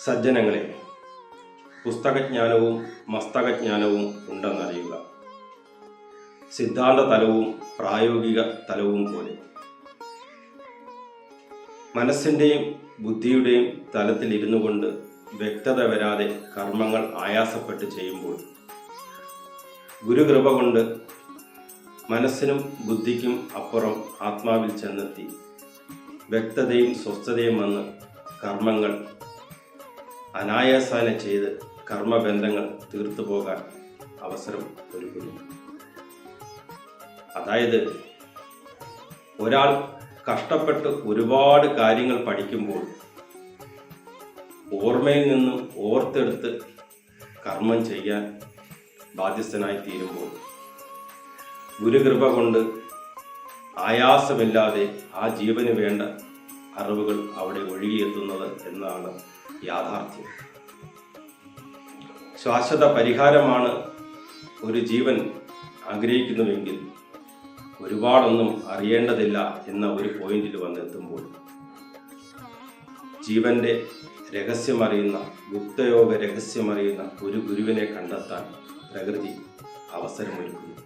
സജ്ജനങ്ങളെ, പുസ്തകജ്ഞാനവും മസ്തകജ്ഞാനവും ഉണ്ടെന്നറിയുക. സിദ്ധാന്ത തലവും പ്രായോഗിക തലവും പോലെ മനസ്സിൻ്റെയും ബുദ്ധിയുടെയും തലത്തിലിരുന്നു കൊണ്ട് വ്യക്തത വരാതെ കർമ്മങ്ങൾ ആയാസപ്പെട്ട് ചെയ്യുമ്പോൾ ഗുരുകൃപ കൊണ്ട് മനസ്സിനും ബുദ്ധിക്കും അപ്പുറം ആത്മാവിൽ ചെന്നെത്തി വ്യക്തതയും സ്വസ്ഥതയും വന്ന് കർമ്മങ്ങൾ അനായാസേന ചെയ്ത് കർമ്മബന്ധങ്ങൾ തീർത്തു പോകാൻ അവസരം ഒരുക്കുന്നു. അതായത് ഒരാൾ കഷ്ടപ്പെട്ട് ഒരുപാട് കാര്യങ്ങൾ പഠിക്കുമ്പോൾ ഓർമ്മയിൽ നിന്നും ഓർത്തെടുത്ത് കർമ്മം ചെയ്യാൻ ബാധ്യസ്ഥനായി തീരുമ്പോൾ ഗുരുകൃപ കൊണ്ട് ആയാസമില്ലാതെ ആ ജീവന് വേണ്ട അറിവുകൾ അവിടെ ഒഴുകിയെത്തുന്നത് എന്നാണ് യാഥാർത്ഥ്യം. ശാശ്വത പരിഹാരമാണ് ഒരു ജീവൻ ആഗ്രഹിക്കുന്നുവെങ്കിൽ ഒരുപാടൊന്നും അറിയേണ്ടതില്ല എന്ന ഒരു പോയിന്റിൽ വന്നെത്തുമ്പോൾ ജീവന്റെ രഹസ്യമറിയുന്ന, ഗുപ്തയോഗ രഹസ്യമറിയുന്ന ഒരു ഗുരുവിനെ കണ്ടെത്താൻ പ്രകൃതി അവസരമൊരുക്കുന്നു.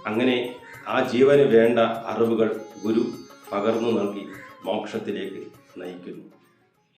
അങ്ങനെ ആ ജീവന് വേണ്ട അറിവുകൾ ഗുരു പകർന്നു നൽകി മോക്ഷത്തിലേക്ക് നയിക്കുന്നു.